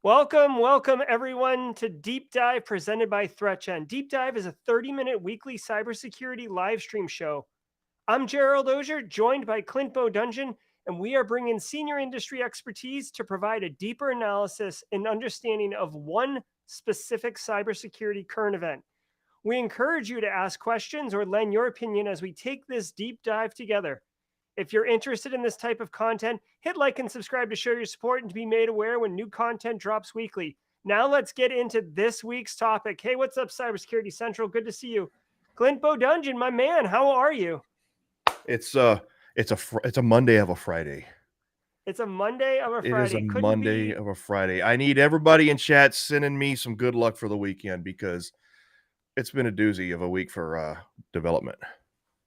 Welcome everyone to Deep Dive presented by ThreatGEN. Deep Dive is a 30-minute weekly cybersecurity live stream show. I'm Gerald Auger, joined by Clint Bodungen, and we are bringing senior industry expertise to provide a deeper analysis and understanding of one specific cybersecurity current event. We encourage you to ask questions or lend your opinion as we take this deep dive together. If you're interested in this type of content, hit like and subscribe to show your support and to be made aware when new content drops weekly. Now let's get into this week's topic. Hey, what's up, Cybersecurity Central? Good to see you. Clint Bodungen, my man, how are you? It's a Monday of a Friday. It's a Monday of a It is a Friday. Couldn't Monday be of a Friday. I need everybody in chat sending me some good luck for the weekend because it's been a doozy of a week for development.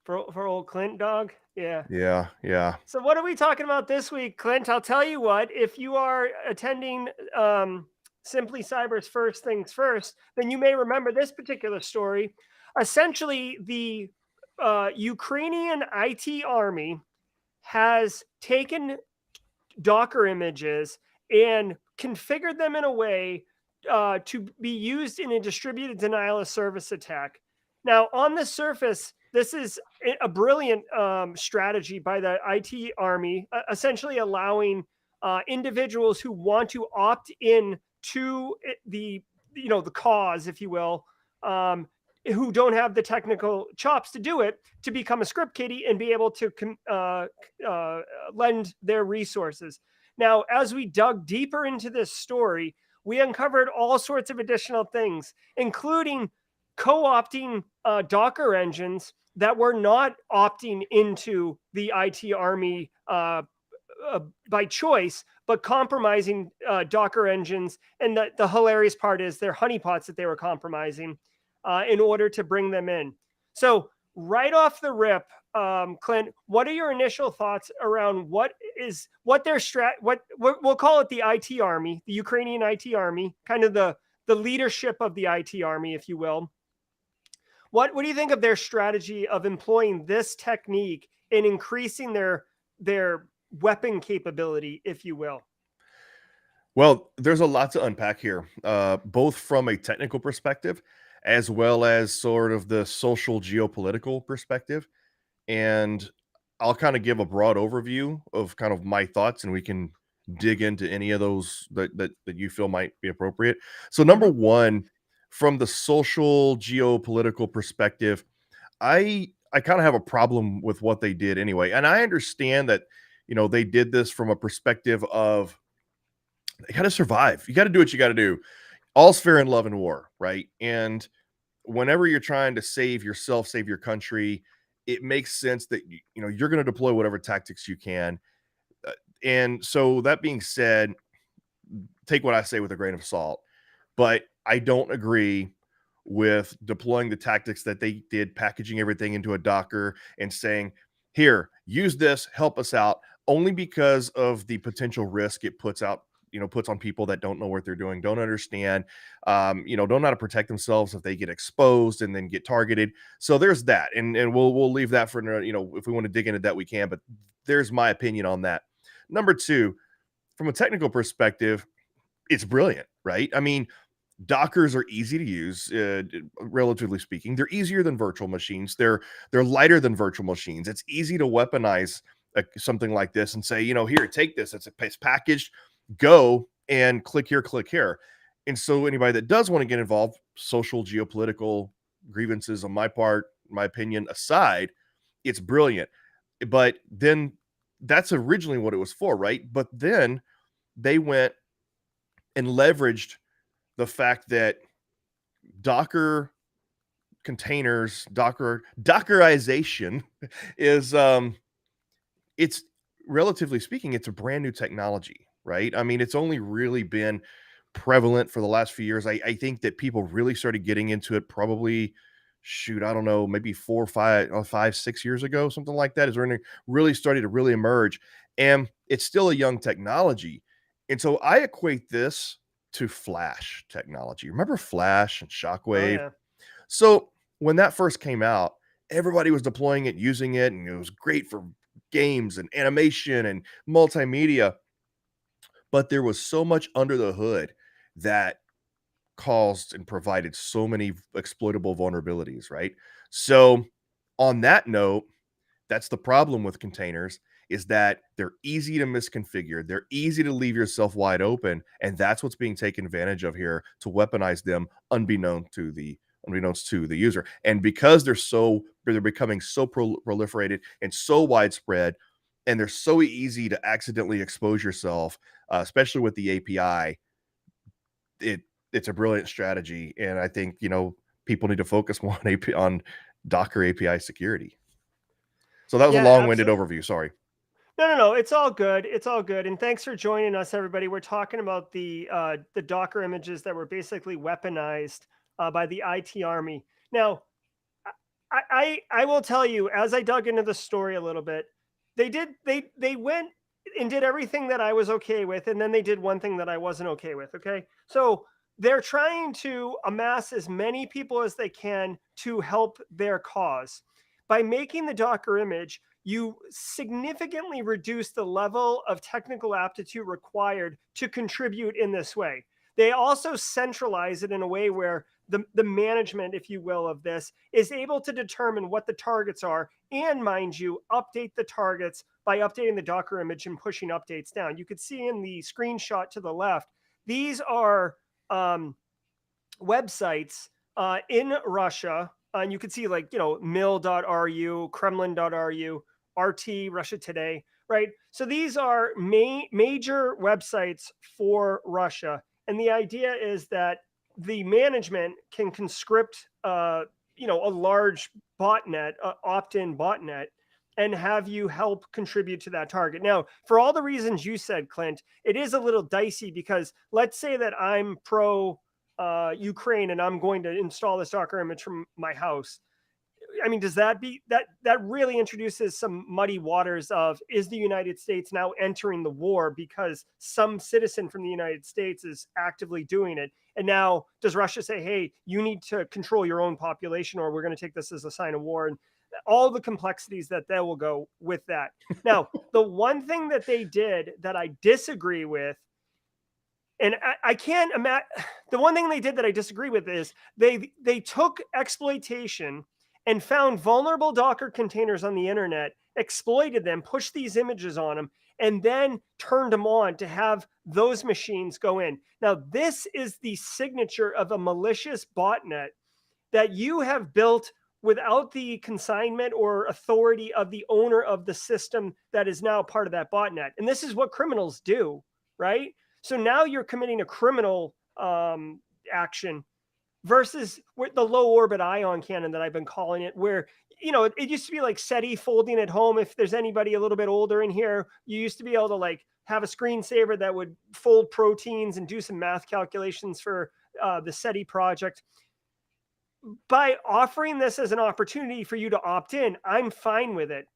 for old Clint dog. Yeah. Yeah. So what are we talking about this week, Clint? I'll tell you what. If you are attending Simply Cyber's First Things First, then you may remember this particular story. Essentially, the Ukrainian IT army has taken Docker images and configured them in a way to be used in a distributed denial of service attack. Now, on the surface, this is a brilliant strategy by the IT army, essentially allowing individuals who want to opt in to the cause, if you will, who don't have the technical chops to do it, to become a script kiddie and be able to lend their resources. Now, as we dug deeper into this story, we uncovered all sorts of additional things, including co-opting Docker engines that were not opting into the IT army by choice, but compromising Docker engines. And the hilarious part is they're honeypots that they were compromising in order to bring them in. So right off the rip, Clint, what are your initial thoughts around what their what we'll call it the IT army, the Ukrainian IT army, kind of the leadership of the IT army, if you will. What do you think of their strategy of employing this technique in increasing their weapon capability, if you will? Well, there's a lot to unpack here, both from a technical perspective as well as sort of the social geopolitical perspective. And I'll kind of give a broad overview of kind of my thoughts, and we can dig into any of those that you feel might be appropriate. So, number Mm-hmm. one, from the social geopolitical perspective, I kind of have a problem with what they did anyway, and I understand that they did this from a perspective of they got to survive. You got to do what you got to do. All's fair in love and war, right? And whenever you're trying to save yourself, save your country, it makes sense that you're going to deploy whatever tactics you can. And so that being said, take what I say with a grain of salt, but I don't agree with deploying the tactics that they did, packaging everything into a Docker and saying, "Here, use this, help us out," only because of the potential risk it puts on people that don't know what they're doing, don't understand, don't know how to protect themselves if they get exposed and then get targeted. So there's that, and we'll leave that for if we want to dig into that we can. But there's my opinion on that. Number two, from a technical perspective, it's brilliant, right? I mean, Dockers are easy to use, relatively speaking. They're easier than virtual machines. They're lighter than virtual machines. It's easy to weaponize something like this and say, here, take this. It's packaged. Go and click here, click here. And so anybody that does want to get involved, social geopolitical grievances on my part, my opinion aside, it's brilliant. But then that's originally what it was for, right? But then they went and leveraged the fact that Docker containers, Dockerization is it's relatively speaking, it's a brand new technology, right? I mean, it's only really been prevalent for the last few years. I think that people really started getting into it probably, shoot, I don't know, maybe 5, 6 years ago, something like that, is when it really started to really emerge. And it's still a young technology. And so I equate this to Flash technology. Remember Flash and Oh Shockwave? yeah. So when that first came out, everybody was deploying it, using it, and it was great for games and animation and multimedia. But there was so much under the hood that caused and provided so many exploitable vulnerabilities, right? So on that note, that's the problem with containers, is that they're easy to misconfigure. They're easy to leave yourself wide open, and that's what's being taken advantage of here to weaponize them unbeknownst to the user. And because they're becoming so proliferated and so widespread, and they're so easy to accidentally expose yourself, especially with the API, it's a brilliant strategy, and I think people need to focus more on Docker API security. So that was a Yeah, long-winded absolutely. overview. Sorry. No. It's all good. It's all good. And thanks for joining us, everybody. We're talking about the Docker images that were basically weaponized by the IT Army. Now, I will tell you, as I dug into the story a little bit, they went and did everything that I was okay with, and then they did one thing that I wasn't okay with. Okay, so they're trying to amass as many people as they can to help their cause. By making the Docker image, you significantly reduce the level of technical aptitude required to contribute in this way. They also centralize it in a way where the management, if you will, of this is able to determine what the targets are and, mind you, update the targets by updating the Docker image and pushing updates down. You could see in the screenshot to the left, these are websites in Russia. And you could see mil.ru, kremlin.ru, RT, Russia Today, right? So these are major websites for Russia. And the idea is that the management can conscript, a large botnet, opt-in botnet, and have you help contribute to that target. Now, for all the reasons you said, Clint, it is a little dicey because let's say that I'm pro Ukraine and I'm going to install this Docker image from my house. I mean, does that really introduces some muddy waters of, is the United States now entering the war because some citizen from the United States is actively doing it? And now does Russia say, hey, you need to control your own population or we're going to take this as a sign of war? And all the complexities that will go with that. Now, the one thing that they did that I disagree with, and I can't imagine, the one thing they did that I disagree with is they took exploitation and found vulnerable Docker containers on the internet, exploited them, pushed these images on them, and then turned them on to have those machines go in. Now, this is the signature of a malicious botnet that you have built without the consignment or authority of the owner of the system that is now part of that botnet. And this is what criminals do, right? So now you're committing a criminal action versus with the low orbit ion cannon that I've been calling it, where it used to be like SETI folding at home. If there's anybody a little bit older in here, you used to be able to like have a screensaver that would fold proteins and do some math calculations for the SETI project. By offering this as an opportunity for you to opt in, I'm fine with it.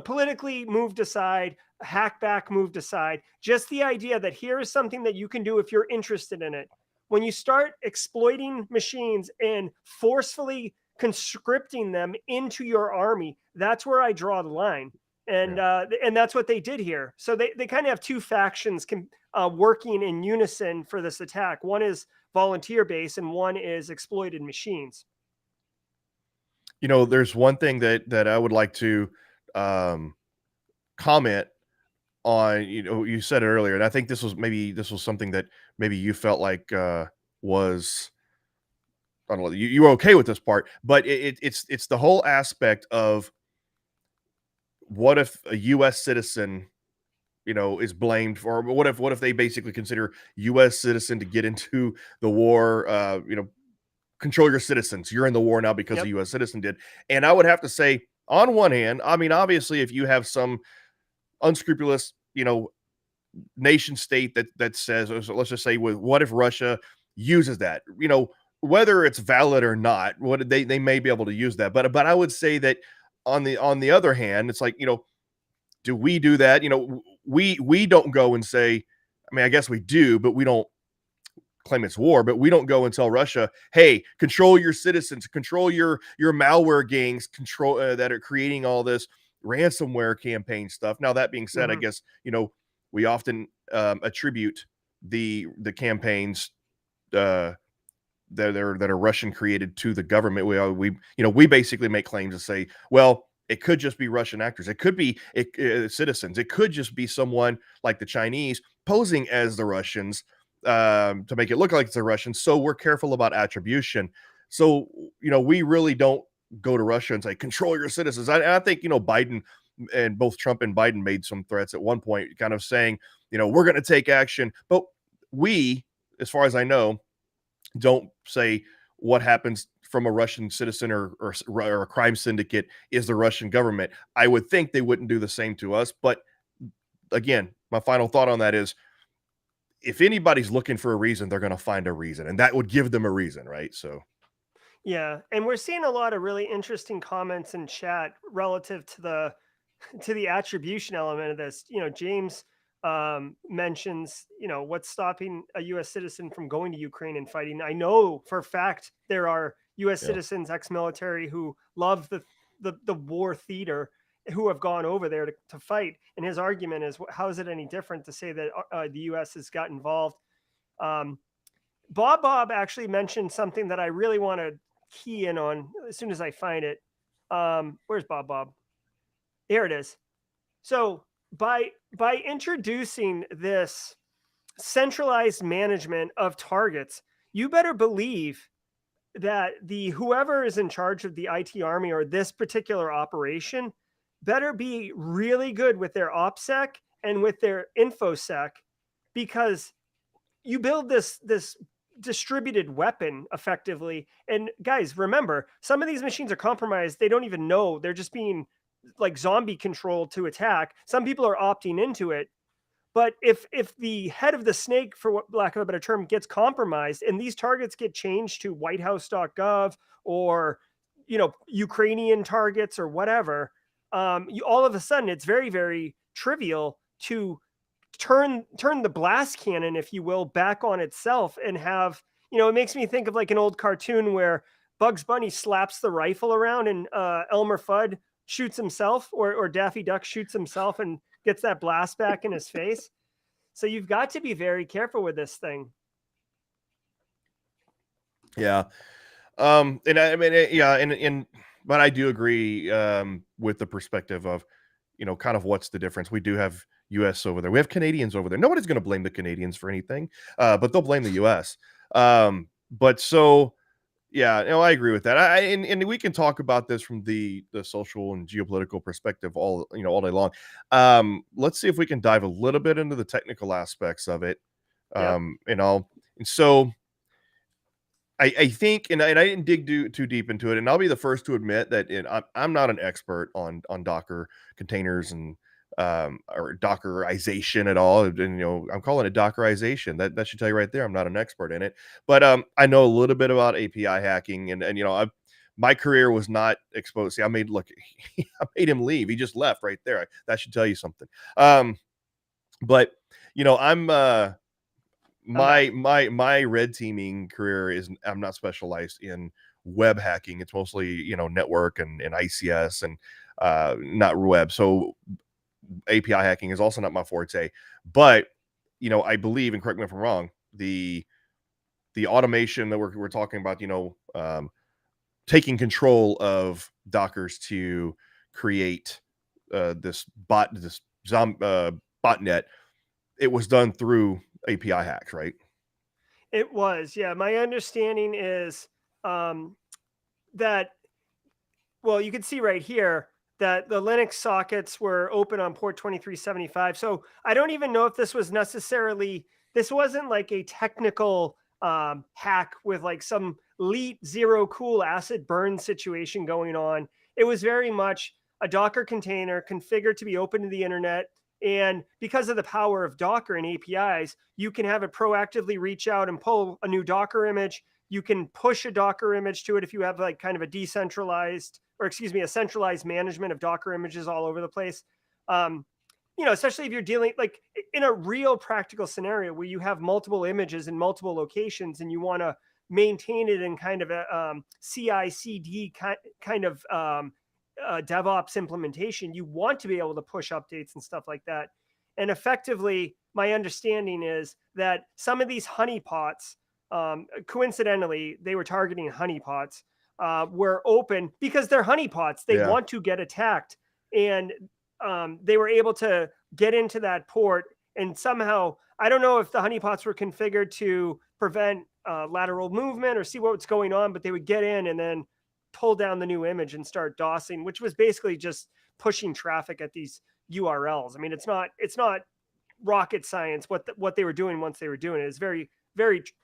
Politically moved aside, hackback moved aside, just the idea that here is something that you can do if you're interested in it. When you start exploiting machines and forcefully conscripting them into your army, that's where I draw the line. And that's what they did here. So they kind of have two factions working in unison for this attack. One is volunteer base and one is exploited machines. There's one thing that I would like to comment on. You said it earlier, and I think this was something that maybe you felt like was, I don't know, you were okay with this part, but it's the whole aspect of, what if a U.S. citizen is blamed for, what if they basically consider U.S. citizen to get into the war, control your citizens, you're in the war now because Yep. a U.S. citizen did. And I would have to say, on one hand, I mean, obviously, if you have some unscrupulous, nation state that says, so let's just say, what if Russia uses that, whether it's valid or not, what they may be able to use that. But I would say that on the other hand, it's like, do we do that? We don't go and say, I mean, I guess we do, but we don't claim it's war, but we don't go and tell Russia, hey, control your citizens, control your malware gangs, control that are creating all this ransomware campaign stuff. Now, that being said, I guess, we often attribute the campaigns uh, that are Russian created to the government. We basically make claims to say, well, it could just be Russian actors. It could be citizens. It could just be someone like the Chinese posing as the Russians to make it look like it's the Russians. So we're careful about attribution. So we really don't go to Russia and say control your citizens. I think Biden and both Trump and Biden made some threats at one point, kind of saying we're going to take action. But we, as far as I know, don't say what happens from a Russian citizen or a crime syndicate is the Russian government. I would think they wouldn't do the same to us. But again, my final thought on that is if anybody's looking for a reason, they're going to find a reason, and that would give them a reason, right? So, Yeah, and we're seeing a lot of really interesting comments in chat relative to the attribution element of this. James mentions, what's stopping a U.S. citizen from going to Ukraine and fighting. I know for a fact there are U.S. yeah. citizens, ex-military, who love the war theater, who have gone over there to fight. And his argument is, how is it any different to say that the U.S. has got involved? Bob actually mentioned something that I really want to key in on as soon as I find it. Where's Bob? Here it is. So by introducing this centralized management of targets, you better believe that the whoever is in charge of the IT army or this particular operation better be really good with their OPSEC and with their InfoSec, because you build this distributed weapon effectively. And guys, remember, some of these machines are compromised. They don't even know. They're just being like zombie controlled to attack. Some people are opting into it. But if the head of the snake, for lack of a better term, gets compromised and these targets get changed to whitehouse.gov or Ukrainian targets or whatever, all of a sudden it's very, very trivial to turn the blast cannon, if you will, back on itself and have, it makes me think of like an old cartoon where Bugs Bunny slaps the rifle around and Elmer Fudd shoots himself, or Daffy Duck shoots himself and gets that blast back in his face. So you've got to be very careful with this thing. Yeah. And I mean, yeah, but I do agree with the perspective of, kind of what's the difference. We do have US over there. We have Canadians over there. Nobody's going to blame the Canadians for anything, but they'll blame the US. But so, yeah, I agree with that. And we can talk about this from the social and geopolitical perspective all day long. Let's see if we can dive a little bit into the technical aspects of it. Yep. And so I think, and I didn't dig too deep into it, and I'll be the first to admit that I'm not an expert on Docker containers and or Dockerization at all. And I'm calling it Dockerization. That should tell you right there. I'm not an expert in it, but I know a little bit about API hacking, and my career was not exposed. See, I made him leave. He just left right there. That should tell you something. But I'm my red teaming career is, I'm not specialized in web hacking. It's mostly network and ICS and not web. So API hacking is also not my forte. But I believe, and correct me if I'm wrong, the automation that we're talking about, taking control of Dockers to create this botnet, it was done through API hacks, right? It was, yeah. My understanding is that, well, you can see right here that the Linux sockets were open on port 2375. So I don't even know if this wasn't like a technical hack with like some elite zero cool acid burn situation going on. It was very much a Docker container configured to be open to the internet. And because of the power of Docker and APIs, you can have it proactively reach out and pull a new Docker image. You can push a Docker image to it if you have like kind of a a centralized management of Docker images all over the place. Especially if you're dealing like in a real practical scenario where you have multiple images in multiple locations and you want to maintain it in kind of a CI/CD kind of DevOps implementation, you want to be able to push updates and stuff like that. And effectively, my understanding is that some of these honeypots, coincidentally, they were targeting honeypots, were open because they're honeypots. They Yeah. want to get attacked. And they were able to get into that port. And somehow, I don't know if the honeypots were configured to prevent lateral movement or see what's going on, but they would get in and then pull down the new image and start DOSing, which was basically just pushing traffic at these URLs. I mean, it's not rocket science what they were doing once they were doing it. It's very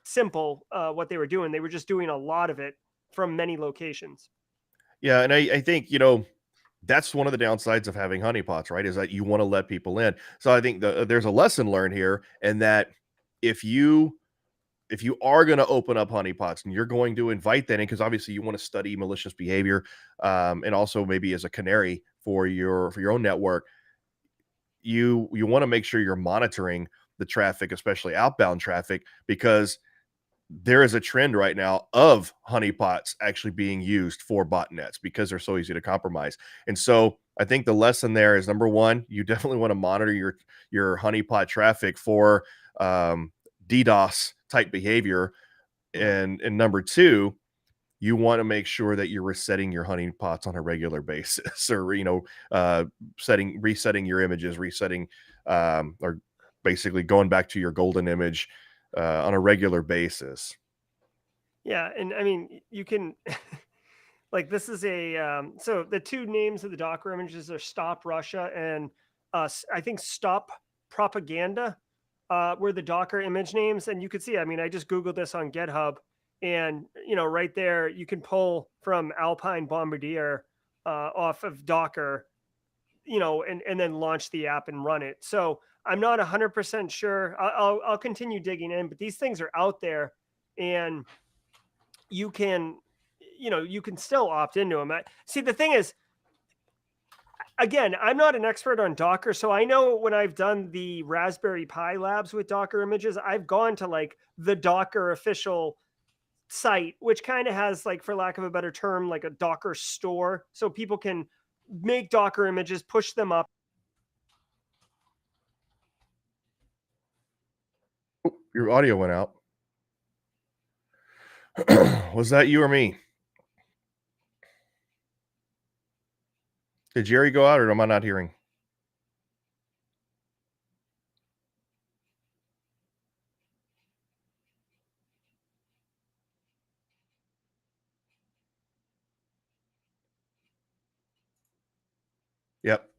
simple what they were doing. They were just doing a lot of it from many locations. Yeah, and I think, that's one of the downsides of having honeypots, right? Is that you want to let people in. So I think there's a lesson learned here, and that if you are going to open up honeypots and you're going to invite that in, because obviously you want to study malicious behavior, and also maybe as a canary for your own network, you want to make sure you're monitoring the traffic, especially outbound traffic, because there is a trend right now of honeypots actually being used for botnets because they're so easy to compromise. And so I think the lesson there is, number one, you definitely want to monitor your honeypot traffic for DDoS type behavior. And number two, you want to make sure that you're resetting your honeypots on a regular basis, or resetting your images, resetting or basically going back to your golden image on a regular basis. Yeah, and I mean, you can like this is a so the two names of the Docker images are Stop Russia and I think Stop Propaganda were the Docker image names. And you could see, I mean, I just Googled this on GitHub, and right there you can pull from Alpine Bombardier off of Docker, and then launch the app and run it. So I'm not 100% sure. I'll continue digging in, but these things are out there, and you can you can still opt into them. See, the thing is, again, I'm not an expert on Docker, so I know when I've done the Raspberry Pi labs with Docker images, I've gone to like the Docker official site, which kind of has, like, for lack of a better term, like a Docker store, so people can make Docker images, push them up. Your audio went out. Was that you or me? Did Jerry go out, or am I not hearing? Yep.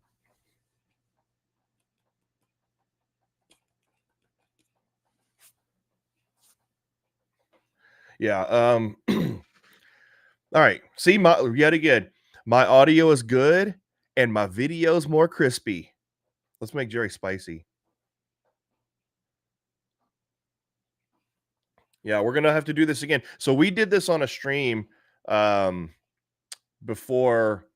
Yeah. All right. See, yet again, my audio is good and my video's more crispy. Let's make Jerry spicy. Yeah, we're gonna have to do this again. So we did this on a stream um, before,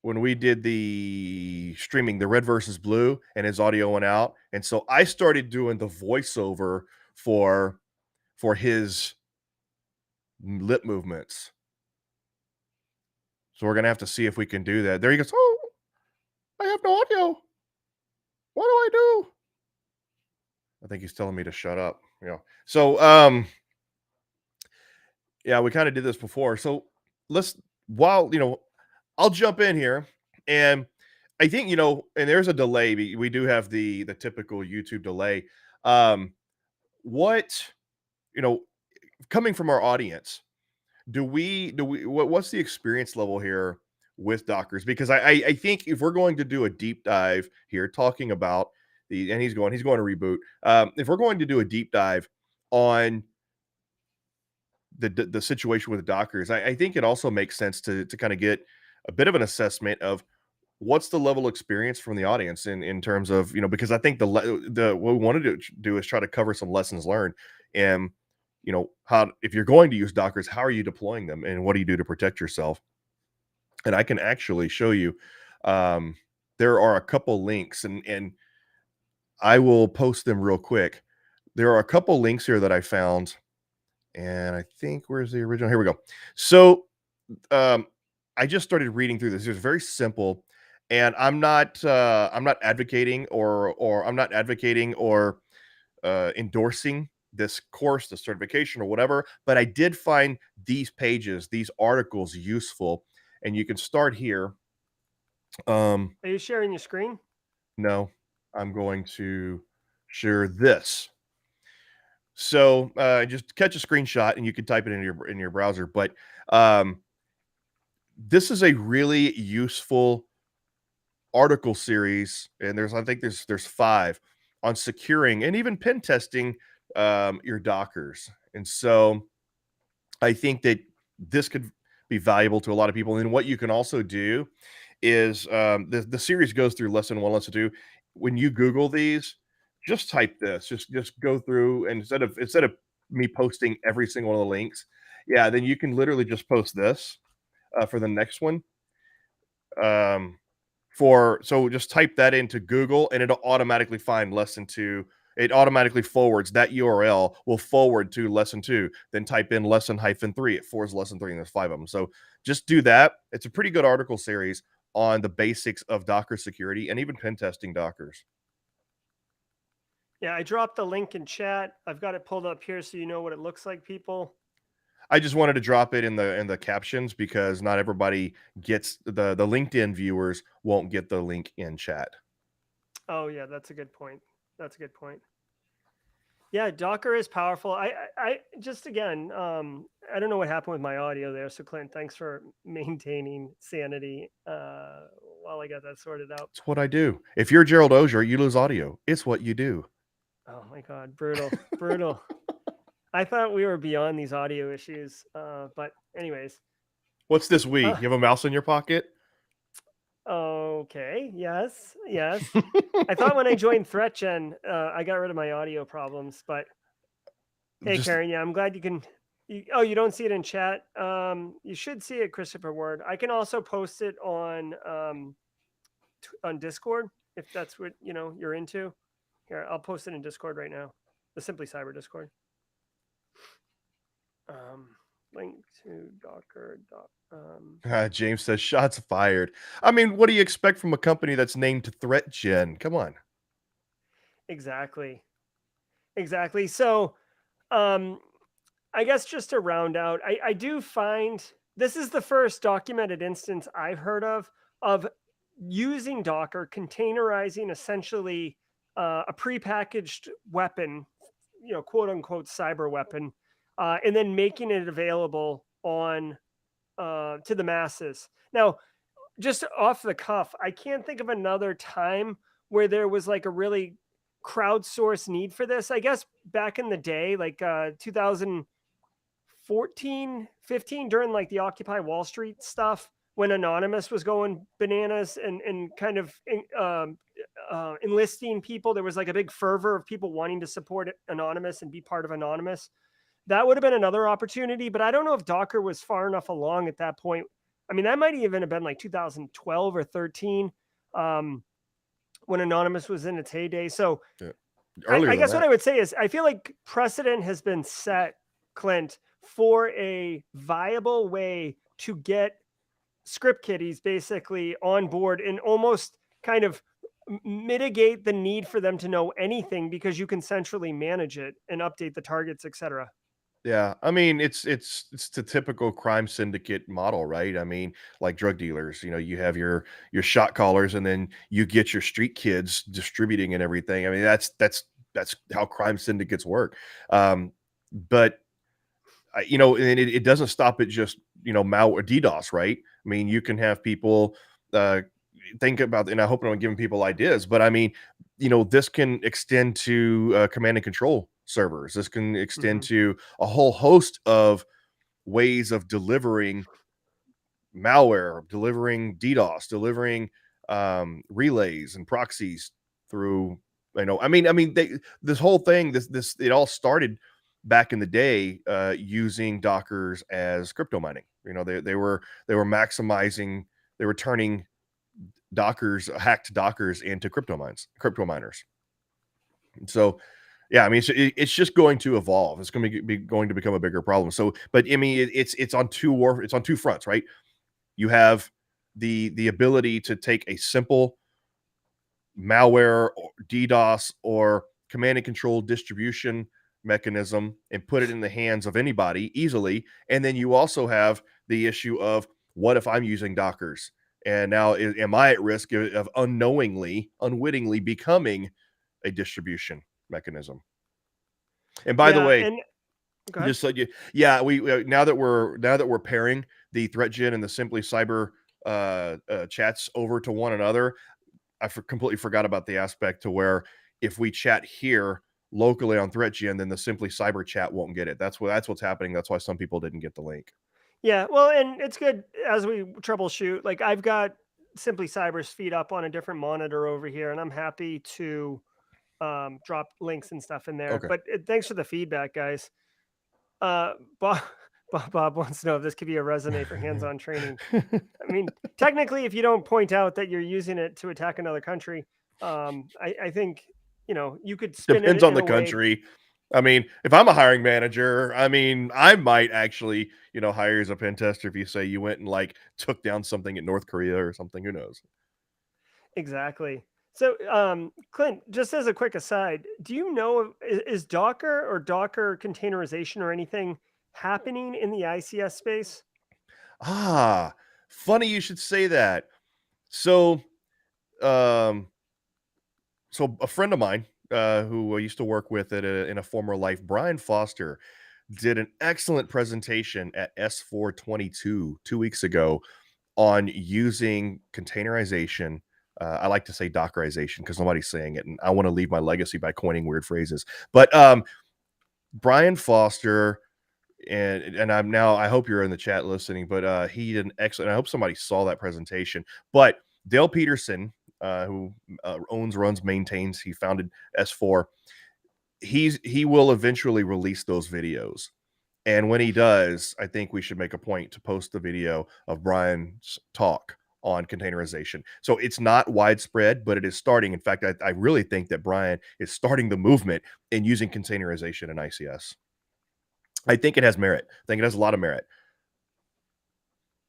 when we did the streaming, the red versus blue, and his audio went out, and so I started doing the voiceover for his lip movements. So we're gonna have to see if we can do that. There he goes. Oh, I have no audio. What do I do? I think he's telling me to shut up. So yeah, we kind of did this before. So let's while I'll jump in here, and I think, and there's a delay. We do have the typical YouTube delay. Um, what you know, Coming from our audience, what's the experience level here with Dockers? Because I think if we're going to do a deep dive here, talking about and he's going to reboot. If we're going to do a deep dive on the situation with Dockers, I think it also makes sense to kind of get a bit of an assessment of what's the level of experience from the audience in terms of, because I think what we wanted to do is try to cover some lessons learned, and how, if you're going to use Dockers, how are you deploying them, and what do you do to protect yourself? And I can actually show you. Um, there are a couple links, and I will post them real quick. There are a couple links here that I found, and I think, where's the original? Here we go. So um, I just started reading through this. It's very simple, And I'm not advocating or I'm not advocating or endorsing this course, the certification or whatever, but I did find these pages, these articles useful, and you can start here. Are you sharing your screen? No, I'm going to share this. So just catch a screenshot and you can type it in your browser. But um, this is a really useful article series, and I think there's 5 on securing and even pen testing your Dockers. And so I think that this could be valuable to a lot of people. And what you can also do is the series goes through lesson 1, lesson 2. When you Google these, just type this. Just go through, and instead of me posting every single one of the links, yeah, then you can literally just post this for the next one. So just type that into Google, and it'll automatically find lesson 2. It automatically forwards that URL will forward to lesson 2. Then type in lesson -3. It forwards lesson 3, and there's 5 of them. So just do that. It's a pretty good article series on the basics of Docker security and even pen testing Dockers. Yeah, I dropped the link in chat. I've got it pulled up here so you know what it looks like, people. I just wanted to drop it in the captions because not everybody gets the LinkedIn viewers won't get the link in chat. Oh yeah, that's a good point. That's a good point. Yeah, Docker is powerful. I just again, I don't know what happened with my audio there. So Clint, thanks for maintaining sanity while I got that sorted out. It's what I do. If you're Gerald Auger, you lose audio. It's what you do. Oh my God, brutal, brutal. I thought we were beyond these audio issues, but anyways. What's this we? You have a mouse in your pocket? Okay. Yes. Yes. I thought when I joined ThreatGEN, I got rid of my audio problems. But hey, Just Karen, yeah, I'm glad you can. You don't see it in chat. You should see it, Christopher Ward. I can also post it on Discord if that's what you're into. Here, I'll post it in Discord right now. The Simply Cyber Discord. Link to Docker. James says shots fired. I mean, what do you expect from a company that's named ThreatGEN? Come on. Exactly. Exactly. So, I guess just to round out, I do find this is the first documented instance I've heard of using Docker, containerizing essentially a prepackaged weapon, quote unquote cyber weapon, and then making it available on to the masses. Now, just off the cuff, I can't think of another time where there was like a really crowdsourced need for this. I guess back in the day, like 2014, 15, during like the Occupy Wall Street stuff, when Anonymous was going bananas and kind of enlisting people, there was like a big fervor of people wanting to support Anonymous and be part of Anonymous. That would have been another opportunity, but I don't know if Docker was far enough along at that point. I mean, that might even have been like 2012 or 13 when Anonymous was in its heyday. So Yeah. I guess what I would say is I feel like precedent has been set, Clint, for a viable way to get script kiddies basically on board and almost kind of mitigate the need for them to know anything because you can centrally manage it and update the targets, etc. Yeah, I mean, it's the typical crime syndicate model, right? I mean, like drug dealers, you have your shot callers, and then you get your street kids distributing and everything. I mean, that's how crime syndicates work. But and it doesn't stop at just malware DDoS, right? I mean, you can have people think about, and I hope I'm giving people ideas, but I mean, this can extend to command and control servers. This can extend to a whole host of ways of delivering malware, delivering DDoS, delivering relays and proxies through. This whole thing, this it all started back in the day using Dockers as crypto mining. They were maximizing, they were turning hacked Dockers into crypto miners. And so, yeah, I mean, it's just going to evolve. It's going to become a bigger problem. So, but I mean, it's on two fronts, right? You have the ability to take a simple malware or DDoS or command and control distribution mechanism and put it in the hands of anybody easily. And then you also have the issue of, what if I'm using Dockers? And now am I at risk of unwittingly becoming a distribution mechanism? And by the Yeah, way, and go ahead. just so you, yeah, we now that we're pairing the ThreatGEN and the Simply Cyber chats over to one another, completely forgot about the aspect to where if we chat here locally on ThreatGEN, then the Simply Cyber chat won't get it. That's what's happening. That's why some people didn't get the link. Yeah, well, and it's good as we troubleshoot. Like I've got Simply Cyber's feed up on a different monitor over here, and I'm happy to drop links and stuff in there. Okay. But thanks for the feedback, guys. Bob, Bob wants to know if this could be a resume for hands-on training. I mean, technically, if you don't point out that you're using it to attack another country, I think you could spin Depends it on in the a way. country. I mean, if I'm a hiring manager, I mean, I might actually, hire you as a pen tester if you say you went and like took down something in North Korea or something. Who knows? Exactly. So, Clint, just as a quick aside, do you know is Docker or Docker containerization or anything happening in the ICS space? Ah, funny you should say that. So, um, so a friend of mine who I used to work with in a former life, Brian Foster, did an excellent presentation at S422 2 weeks ago on using containerization. I like to say Dockerization because nobody's saying it, and I want to leave my legacy by coining weird phrases. But Brian Foster, and I hope you're in the chat listening, but he did an excellent. I hope somebody saw that presentation. But Dale Peterson, who runs, maintains, he founded S4. He will eventually release those videos. And when he does, I think we should make a point to post the video of Brian's talk on containerization. So it's not widespread, but it is starting. In fact, I really think that Brian is starting the movement in using containerization in ICS. I think it has merit. I think it has a lot of merit.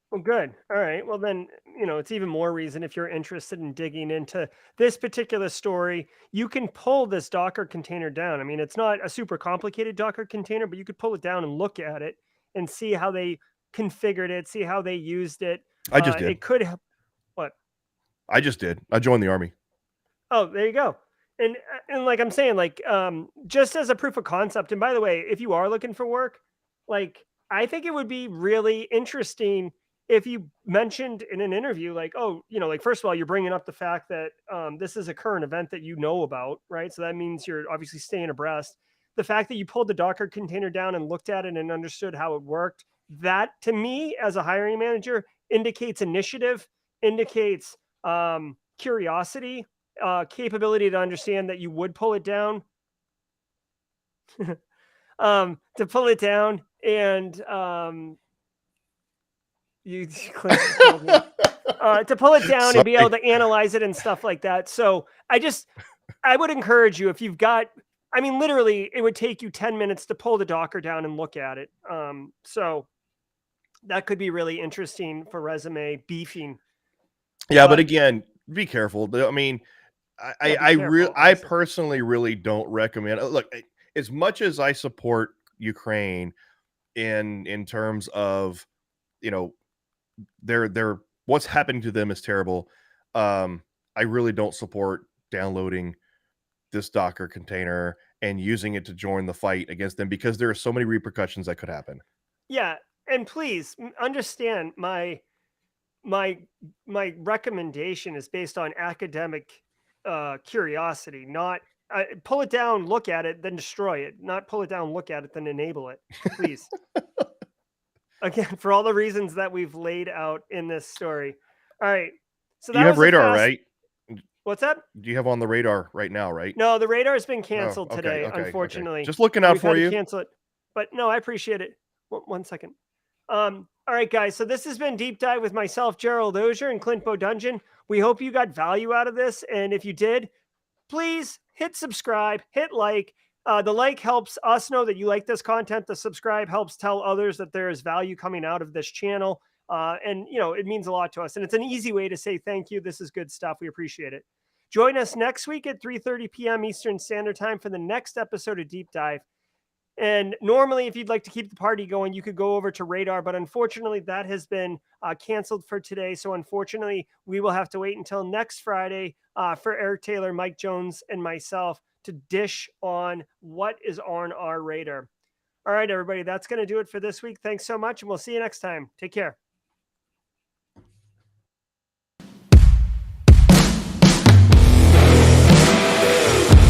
Well, good. All right. Well, then, it's even more reason if you're interested in digging into this particular story, you can pull this Docker container down. I mean, it's not a super complicated Docker container, but you could pull it down and look at it and see how they configured it, see how they used it. I just did. It could help. What? I just did. I joined the army. Oh, there you go. And like I'm saying, like just as a proof of concept. And by the way, if you are looking for work, like I think it would be really interesting if you mentioned in an interview, like, oh, like first of all, you're bringing up the fact that this is a current event that you know about, right? So that means you're obviously staying abreast. The fact that you pulled the Docker container down and looked at it and understood how it worked, that to me as a hiring manager indicates initiative, indicates curiosity, capability to understand that you would pull it down, to pull it down, and you killed me. To pull it down and be able to analyze it and stuff like that. So I would encourage you if you've got. I mean, literally, it would take you 10 minutes to pull the Docker down and look at it. So that could be really interesting for resume beefing. Yeah, but again, be careful. I mean, I personally really don't recommend. Look, as much as I support Ukraine in terms of, their what's happening to them is terrible. I really don't support downloading this Docker container and using it to join the fight against them because there are so many repercussions that could happen. Yeah, and please understand my recommendation is based on academic curiosity, not pull it down, look at it, then destroy it, not pull it down, look at it, then enable it. Please. Again, for all the reasons that we've laid out in this story. All right. So that you have was radar, right? What's that? Do you have on the radar right now, right? No, the radar has been canceled today, okay, unfortunately. Just looking out for you. Cancel it. But no, I appreciate it. 1 second. All right, guys. So this has been Deep Dive with myself, Gerald Auger, and Clint Bodungen. We hope you got value out of this. And if you did, please hit subscribe, hit like. The like helps us know that you like this content. The subscribe helps tell others that there is value coming out of this channel. And, it means a lot to us. And it's an easy way to say thank you. This is good stuff. We appreciate it. Join us next week at 3:30 p.m. Eastern Standard Time for the next episode of Deep Dive. And normally, if you'd like to keep the party going, you could go over to Radar, but unfortunately, that has been canceled for today. So, unfortunately, we will have to wait until next Friday for Eric Taylor, Mike Jones, and myself to dish on what is on our radar. All right, everybody, that's going to do it for this week. Thanks so much, and we'll see you next time. Take care.